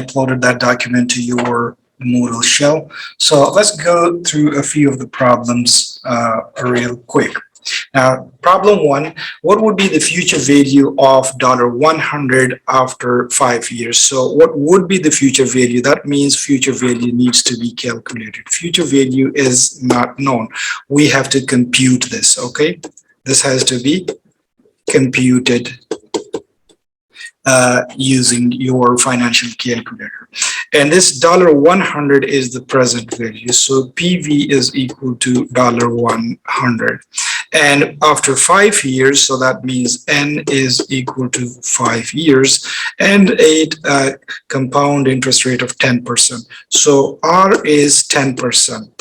uploaded that document to your Moodle shell. So let's go through a few of the problems real quick. Now, problem one, what would be the future value of $100 after 5 years? So what would be the future value? That means future value needs to be calculated. Future value is not known. We have to compute this, okay? This has to be computed using your financial calculator. And this $100 is the present value. So PV is equal to $100. And after 5 years, so that means N is equal to 5 years and a compound interest rate of 10%. So R is 10%.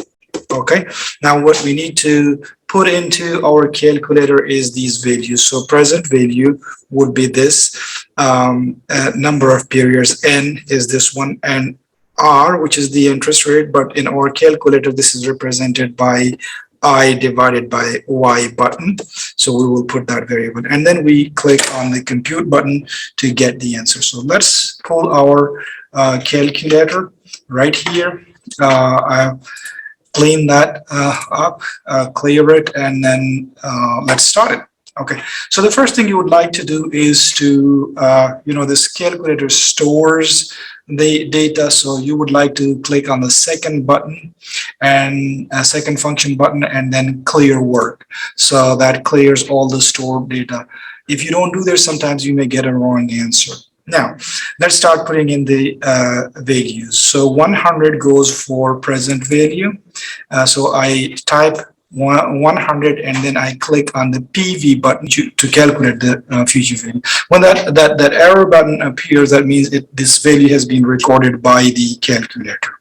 Okay, now what we need to put into our calculator is these values. So present value would be this number of periods, N is this one, and R, which is the interest rate, but in our calculator this is represented by I divided by Y button. So we will put that variable and then we click on the compute button to get the answer. So let's pull our calculator right here. I've cleaned that up, clear it, and then let's start it. Okay, so the first thing you would like to do is to, this calculator stores the data. So you would like to click on the second button and a second function button and then clear work. So that clears all the stored data. If you don't do this, sometimes you may get a wrong answer. Now, let's start putting in the values. So 100 goes for present value. So I type 100 and then I click on the PV button to calculate the future value. When that arrow button appears, that means this value has been recorded by the calculator.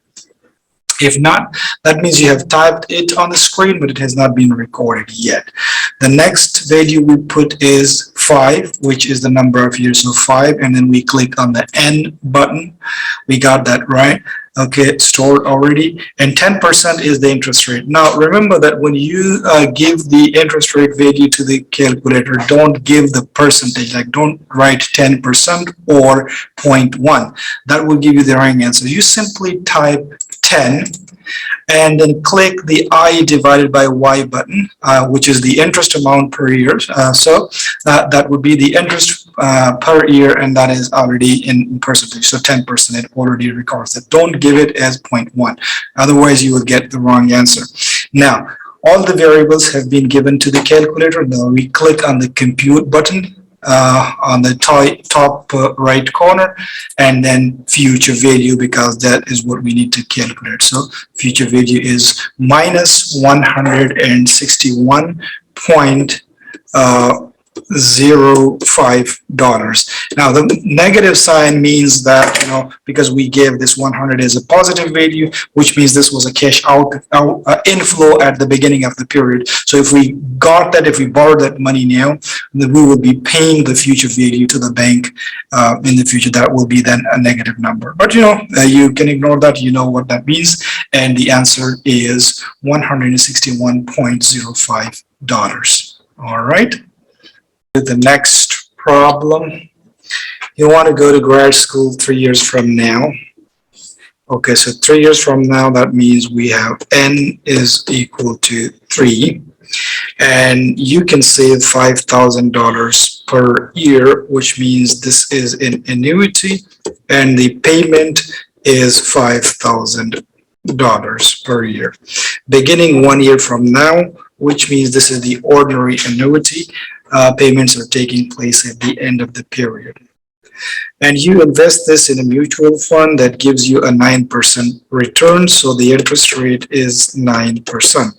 If not, that means you have typed it on the screen, but it has not been recorded yet. The next value we put is 5, which is the number of years, so 5, and then we click on the N button. We got that right. Okay, stored already. And 10% is the interest rate. Now, remember that when you give the interest rate value to the calculator, don't give the percentage, like don't write 10% or 0.1. That will give you the wrong answer. You simply type 10 and then click the I divided by Y button, which is the interest amount per year. So that would be the interest per year, and that is already in percentage. So 10%, it already records that. Don't give it as 0.1. Otherwise, you will get the wrong answer. Now, all the variables have been given to the calculator. Now we click on the compute button on the top right corner, and then future value, because that is what we need to calculate. So future value is minus $161.05. Now the negative sign means that, because we gave this 100 as a positive value, which means this was a cash inflow at the beginning of the period. So if we borrowed that money now, then we will be paying the future value to the bank in the future. That will be then a negative number. But you can ignore that. You know what that means, and the answer is $161.05. All right. The next problem, you want to go to grad school 3 years from now. Okay, so 3 years from now, that means we have N is equal to 3, and you can save $5,000 per year, which means this is an annuity, and the payment is $5,000 per year. Beginning 1 year from now, which means this is the ordinary annuity. Payments are taking place at the end of the period. And you invest this in a mutual fund that gives you a 9% return. So the interest rate is 9%.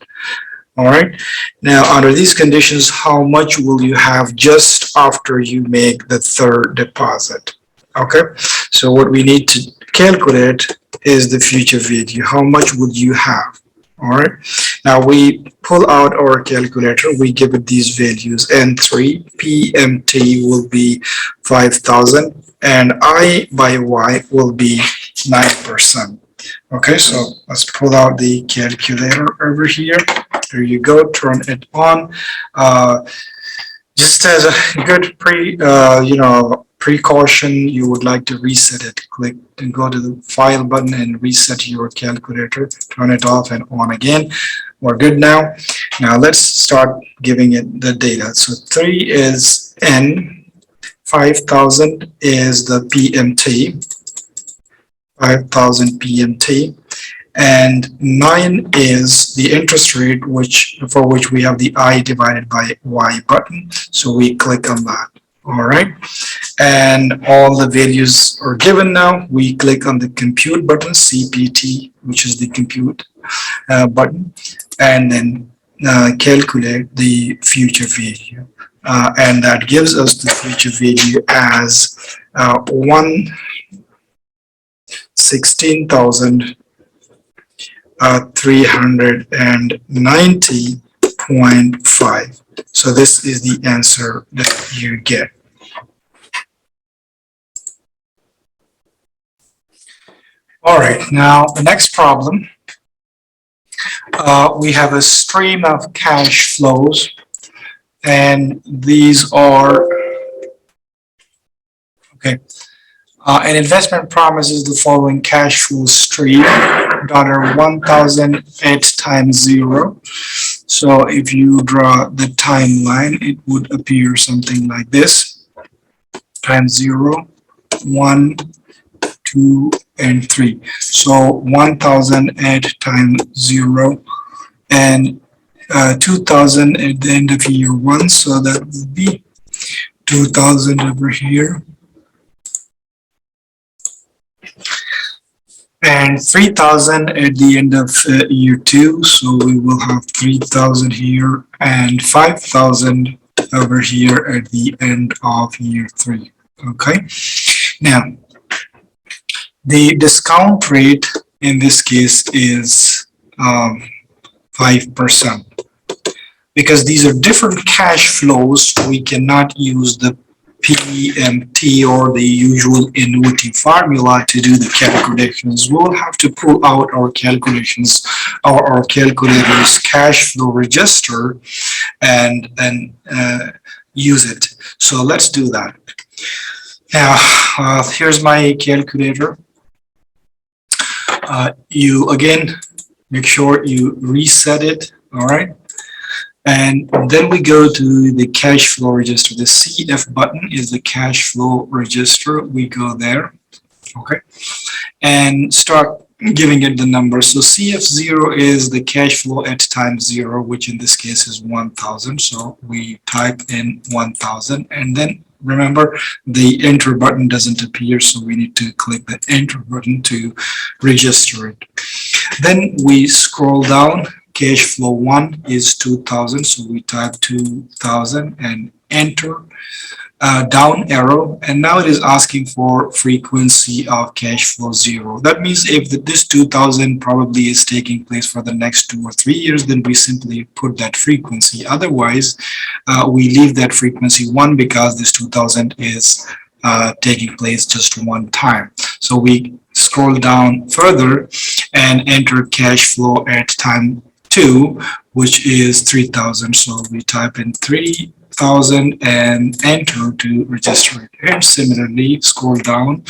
All right. Now, under these conditions, how much will you have just after you make the third deposit? Okay. So what we need to calculate is the future value. How much would you have? All right. Now we pull out our calculator. We give it these values. N3 PMT will be 5,000, and I by Y will be 9%. Okay, so let's pull out the calculator over here. There you go. Turn it on. Just as a good precaution, you would like to reset it, click and go to the file button and reset your calculator, turn it off and on again. We're good now. Now let's start giving it the data. So 3 is N, 5,000 is the PMT, 5,000 PMT, and 9 is the interest rate for which we have the I divided by Y button. So we click on that. All right, and all the values are given now. We click on the compute button, CPT, which is the compute button, and then calculate the future value. And that gives us the future value as 116,390.5. So this is the answer that you get. All right, now the next problem. We have a stream of cash flows, and these are, okay, an investment promises the following cash flow stream, $1,000 at time 0. So if you draw the timeline, it would appear something like this: time 0, 1, 2, and 3. So 1,000 at time 0 and 2,000 at the end of year 1. So that would be 2,000 over here. And 3,000 at the end of year 2, so we will have 3,000 here and 5,000 over here at the end of year 3. Okay, now the discount rate in this case is 5%. Because these are different cash flows, we cannot use the PMT or the usual annuity formula to do the calculations. We'll have to pull out our calculations, our calculator's cash flow register, and then use it. So let's do that. Now, here's my calculator. You again make sure you reset it. All right. And then we go to the cash flow register. The CF button is the cash flow register. We go there, okay, and start giving it the number. So CF0 is the cash flow at time 0, which in this case is 1,000. So we type in 1,000, and then remember the enter button doesn't appear, so we need to click the enter button to register it. Then we scroll down. Cash flow 1 is 2,000, so we type 2,000 and enter, down arrow, and now it is asking for frequency of cash flow 0. That means if this 2,000 probably is taking place for the next 2 or 3 years, then we simply put that frequency. Otherwise, we leave that frequency 1 because this 2,000 is taking place just one time. So we scroll down further and enter cash flow at time 2, which is 3,000. So we type in 3,000 and enter to register it. And similarly, scroll down,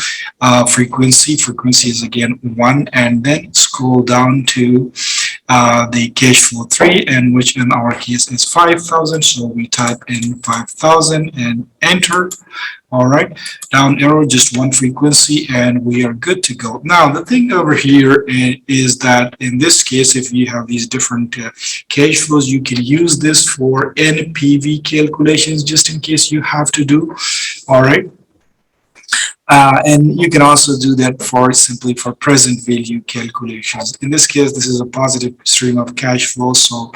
frequency is again 1, and then scroll down to the cash flow 3, and which in our case is 5,000. So we type in 5,000 and enter. All right, down arrow, just one frequency, and we are good to go. Now, the thing over here is that in this case, if you have these different cash flows, you can use this for NPV calculations, just in case you have to do. All right. And you can also do that simply for present value calculations. In this case, this is a positive stream of cash flow, so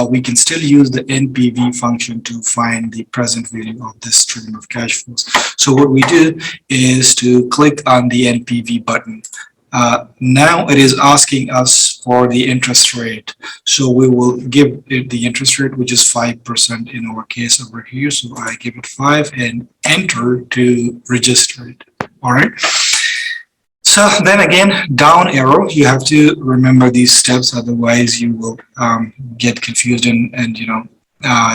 we can still use the NPV function to find the present value of this stream of cash flows. So what we do is to click on the NPV button. Now it is asking us for the interest rate. So we will give it the interest rate, which is 5% in our case over here. So I give it 5 and enter to register it. All right. So then again, down arrow, you have to remember these steps, otherwise you will get confused and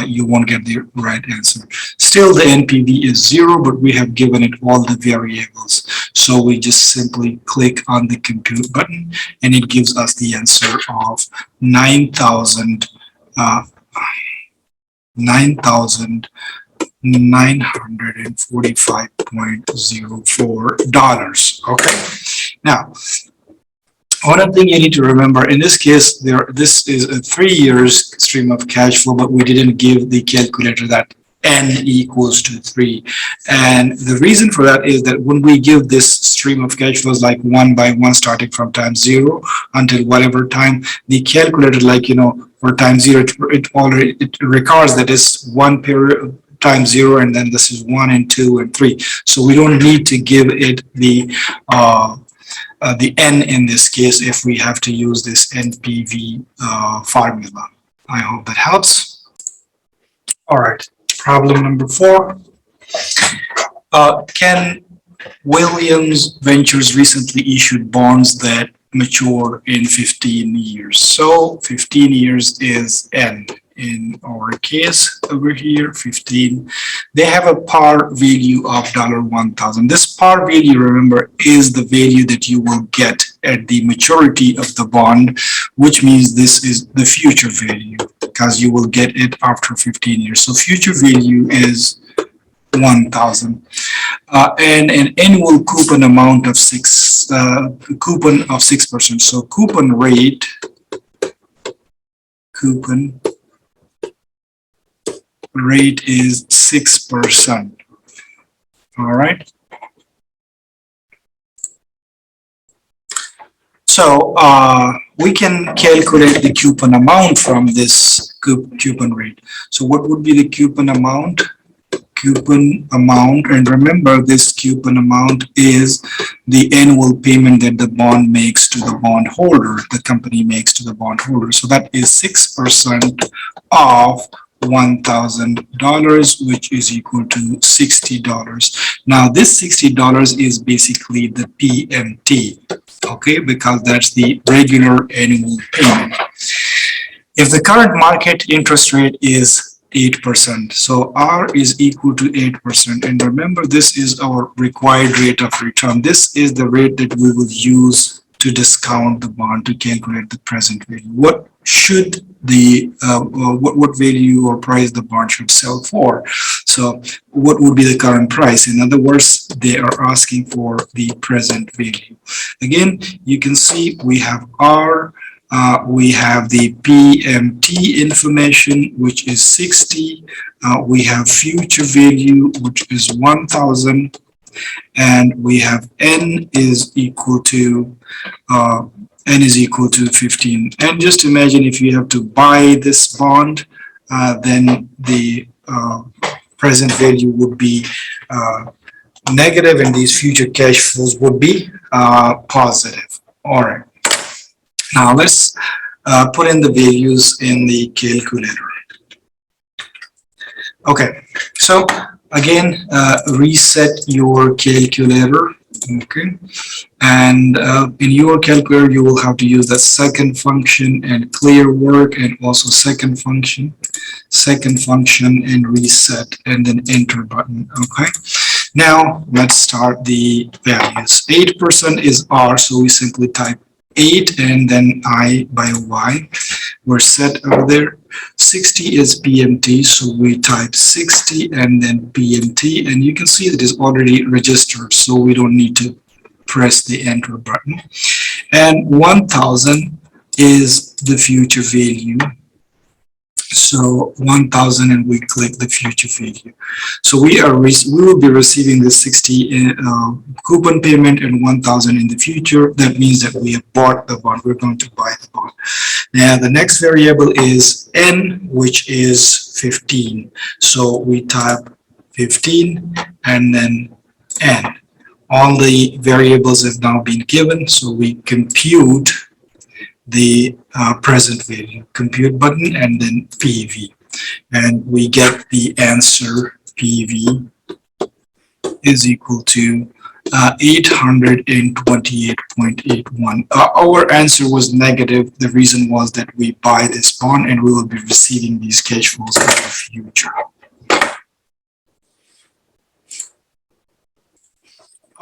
you won't get the right answer. Still, the NPV is 0, but we have given it all the variables. So we just simply click on the compute button, and it gives us the answer of 9,945.04 Okay. Now, one thing you need to remember in this case, this is a 3 years stream of cash flow, but we didn't give the calculator that n equals to 3. And the reason for that is that when we give this stream of cash flows like 1 by 1 starting from time 0 until whatever time, the calculator, like, for time 0, it records that it's 1 period times 0, and then this is 1 and 2 and 3. So we don't need to give it the n in this case if we have to use this NPV formula. I hope that helps. All right, problem number 4. Ken Williams Ventures recently issued bonds that mature in 15 years. So 15 years is n. In our case over here, 15, they have a par value of $1,000. This par value, remember, is the value that you will get at the maturity of the bond, which means this is the future value because you will get it after 15 years. So future value is 1,000, and an annual coupon amount of 6%. So coupon rate is 6%. All right. So we can calculate the coupon amount from this coupon rate. So what would be the coupon amount? And remember, this coupon amount is the annual payment that the bond makes to the bondholder, the company makes to the bondholder. So that is 6% of $1,000, which is equal to $60. Now this $60 is basically the PMT, okay, because that's the regular annual payment. If the current market interest rate is 8%, so R is equal to 8%, and remember, this is our required rate of return. This is the rate that we will use to discount the bond to calculate the present value. What should the what value or price the bond should sell for? So what would be the current price? In other words, they are asking for the present value. Again, you can see we have R, we have the PMT information, which is 60. We have future value, which is 1,000. And we have n is equal to 15. And just imagine if you have to buy this bond, then the present value would be negative, and these future cash flows would be positive. All right. Now let's put in the values in the calculator. Okay, so again, reset your calculator. Okay, and in your calculator you will have to use the second function and clear work, and also second function and reset, and then enter button. Okay, now let's start the values. 8% is R, so we simply type 8 and then I by Y. We're set over there. 60 is PMT, so we type 60 and then PMT, and you can see that it's already registered, so we don't need to press the enter button. And 1,000 is the future value. So 1,000, and we click the future value. So we will be receiving the 60 coupon payment and 1,000 in the future. That means that we have bought the bond. We're going to buy the bond. Now the next variable is n, which is 15. So we type 15 and then n. All the variables have now been given, so we compute the present value, compute button, and then PV, and we get the answer. PV is equal to $828.81. Our answer was negative. The reason was that we buy this bond and we will be receiving these cash flows in the future.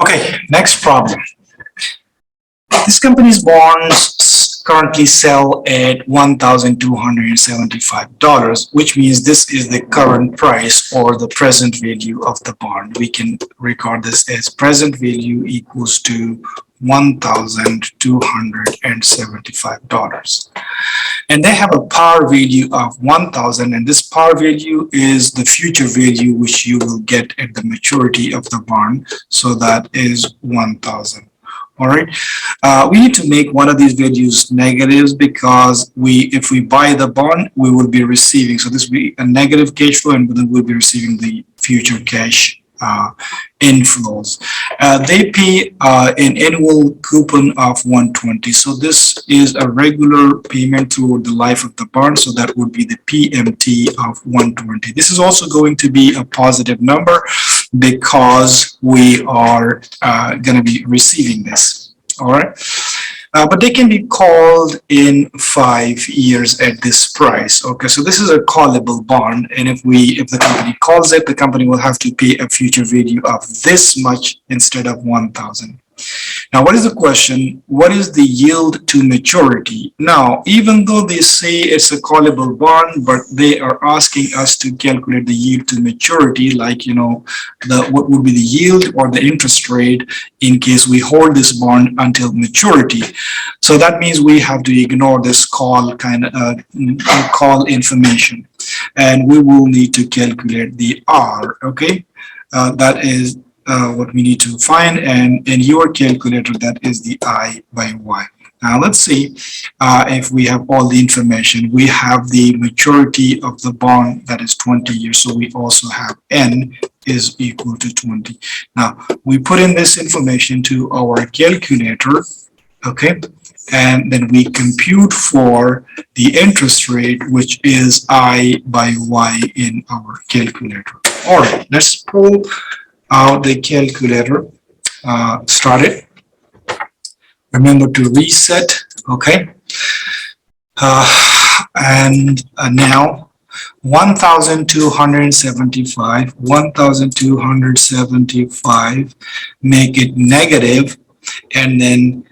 Okay, next problem. This company's bonds currently sell at $1,275, which means this is the current price or the present value of the bond. We can record this as present value equals to $1,275. And they have a par value of 1,000, and this par value is the future value which you will get at the maturity of the bond. So that is 1,000. All right, we need to make one of these values negatives because if we buy the bond, we will be receiving. So this will be a negative cash flow, and then we'll be receiving the future cash inflows. They pay an annual coupon of 120. So this is a regular payment through the life of the bond. So that would be the PMT of 120. This is also going to be a positive number because we are going to be receiving this. All right. But they can be called in 5 years at this price. Okay, so this is a callable bond, and if the company calls it, the company will have to pay a future value of this much instead of 1,000. Now, what is the question? What is the yield to maturity? Now, even though they say it's a callable bond, but they are asking us to calculate the yield to maturity, like, you know, what would be the yield or the interest rate in case we hold this bond until maturity. So that means we have to ignore this call information, and we will need to calculate the R. Okay, that is what we need to find, and in your calculator that is the I by Y. Now let's see if we have all the information. We have the maturity of the bond, that is 20 years, so we also have N is equal to 20. Now we put in this information to our calculator, okay, and then we compute for the interest rate, which is I by Y in our calculator. All right, let's pull out the calculator. Start it. Remember to reset. Okay. And now 1,275, make it negative, and then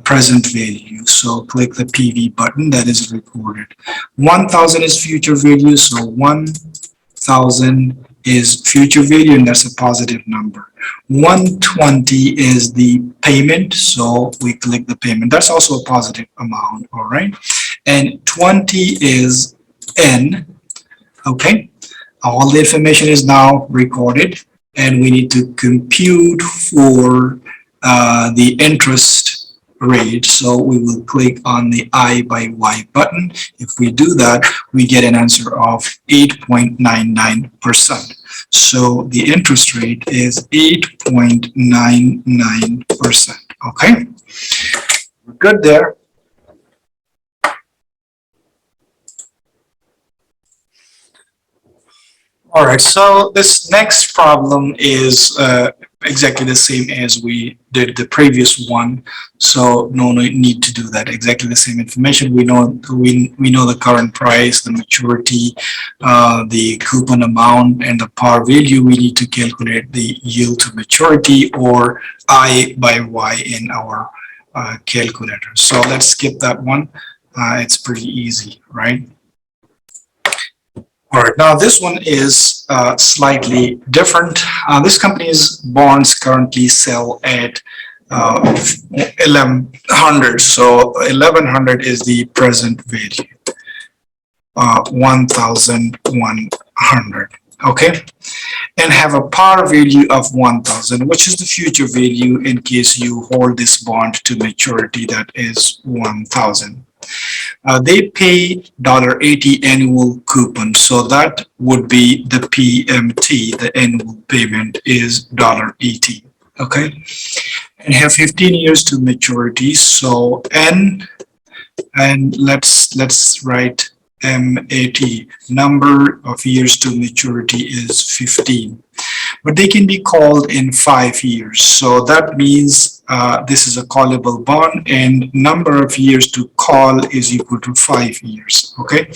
present value. So click the PV button that is recorded. 1,000 is future value, so 1,000 is future value, and that's a positive number. 120 is the payment, so we click the payment. That's also a positive amount, all right? And 20 is N, okay? All the information is now recorded, and we need to compute for the interest rate. So we will click on the I by Y button. If we do that, we get an answer of 8.99%. So the interest rate is 8.99%. Okay, we're good there. All right, so this next problem is exactly the same as we did the previous one, so no need to do that. Exactly the same information. We know the current price, the maturity, the coupon amount, and the par value. We need to calculate the yield to maturity, or I by Y in our calculator. So let's skip that one. It's pretty easy, right? All right, now this one is slightly different. This company's bonds currently sell at 1,100. So 1,100 is the present value. 1,100. Okay, and have a par value of 1,000, which is the future value in case you hold this bond to maturity. That is 1,000. They pay $80 annual coupon, so that would be the PMT. The annual payment is $80. Okay, and have 15 years to maturity. So N, and let's write MAT. Number of years to maturity is 15. but they can be called in 5 years. So that means this is a callable bond, and number of years to call is equal to 5 years. Okay.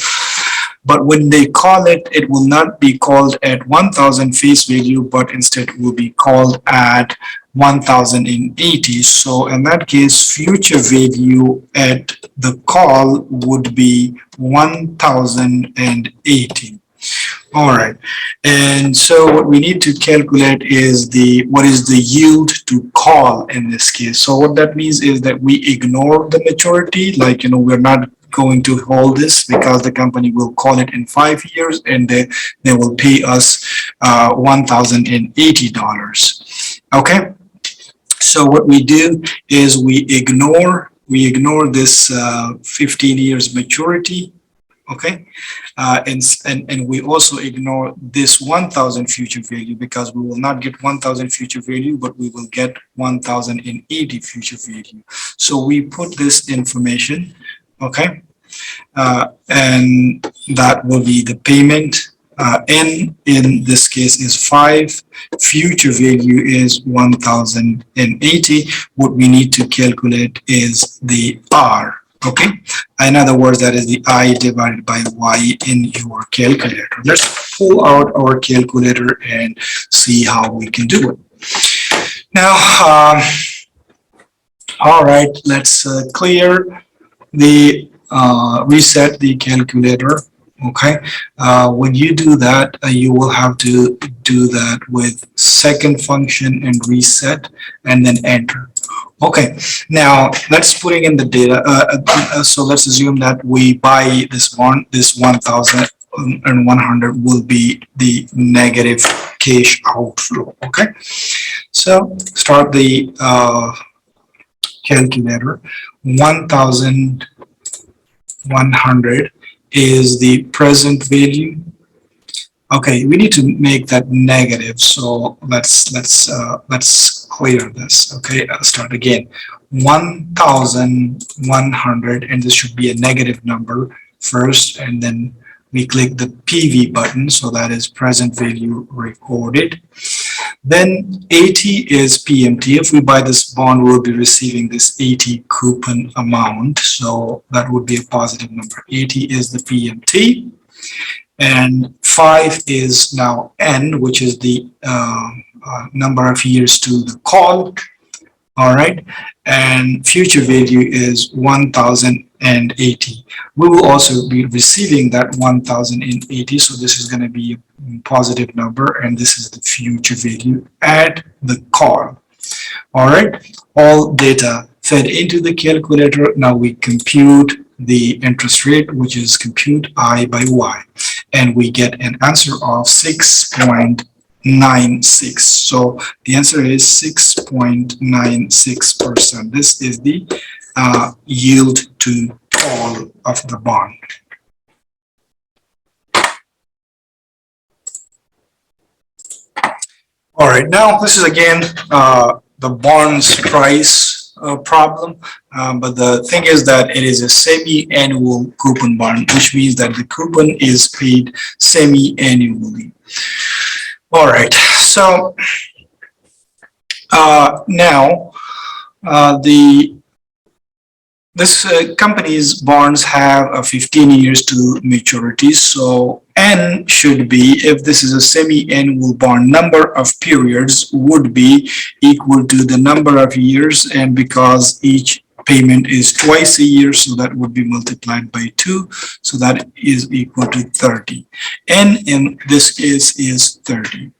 But when they call it, it will not be called at 1,000 face value, but instead will be called at 1,080. So in that case, future value at the call would be 1,080. All right. And so what we need to calculate is what is the yield to call in this case. So what that means is that we ignore the maturity, like, we're not going to hold this because the company will call it in 5 years, and they will pay us $1,080. Okay. So what we do is we ignore this 15 years maturity. Okay, and we also ignore this 1,000 future value, because we will not get 1,000 future value, but we will get 1,080 future value. So we put this information, okay, and that will be the payment. N in this case is 5, future value is 1,080. What we need to calculate is the R. Okay, in other words, that is the I divided by Y in your calculator. Let's pull out our calculator and see how we can do it. Now, all right, let's clear the reset the calculator. Okay, when you do that, you will have to do that with second function and reset, and then enter. Okay, now let's putting in the data. So let's assume that we buy this 1,100 will be the negative cash outflow. Okay, so start the calculator. 1,100 is the present value. Okay, we need to make that negative, so let's clear this. Okay, I'll start again. 1,100, and this should be a negative number first, and then we click the PV button, so that is present value recorded. Then 80 is PMT. If we buy this bond, we'll be receiving this 80 coupon amount, so that would be a positive number. 80 is the PMT, and 5 is now N, which is the number of years to the call. All right, and future value is 1,080. We will also be receiving that 1,080, so this is going to be a positive number, and this is the future value at the call. All right, all data fed into the calculator. Now we compute the interest rate, which is compute I by Y, and we get an answer of 6.96. So the answer is 6.96%. This is the yield to call of the bond. All right, now this is again the bond's price problem, but the thing is that it is a semi-annual coupon bond, which means that the coupon is paid semi-annually. All right, so now this company's bonds have 15 years to maturity, so N should be, if this is a semi-annual bond, number of periods would be equal to the number of years, and because each payment is twice a year, so that would be multiplied by 2, so that is equal to 30. N in this case is 30,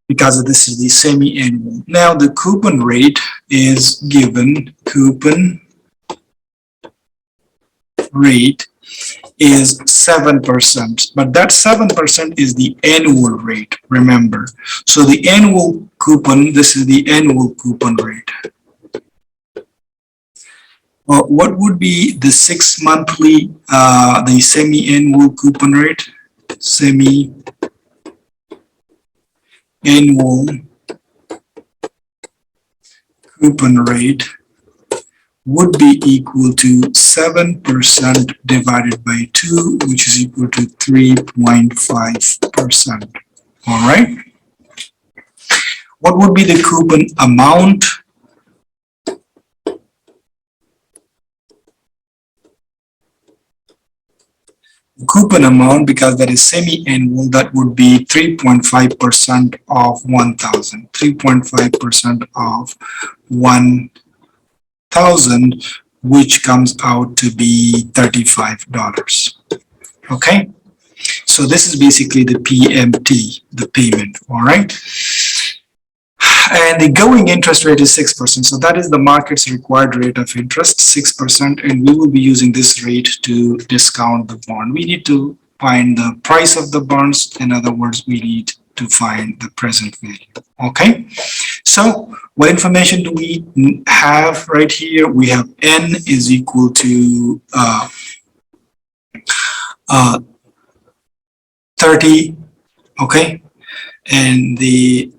because this is the semi-annual. Now the coupon rate is given. Coupon rate is 7%, but that 7% is the annual rate, remember. So the annual coupon, this is the annual coupon rate. What would be the 6 monthly, the semi-annual coupon rate? Semi-annual coupon rate would be equal to 7% divided by 2, which is equal to 3.5%. All right. What would be the coupon amount? Coupon amount, because that is semi-annual, that would be 3.5% of 1,000. 3.5% of 1,000, which comes out to be $35. Okay, so this is basically the PMT, the payment. All right. And the going interest rate is 6%. So that is the market's required rate of interest, 6%. And we will be using this rate to discount the bond. We need to find the price of the bonds. In other words, we need to find the present value. Okay. So what information do we have right here? We have N is equal to 30. Okay. And the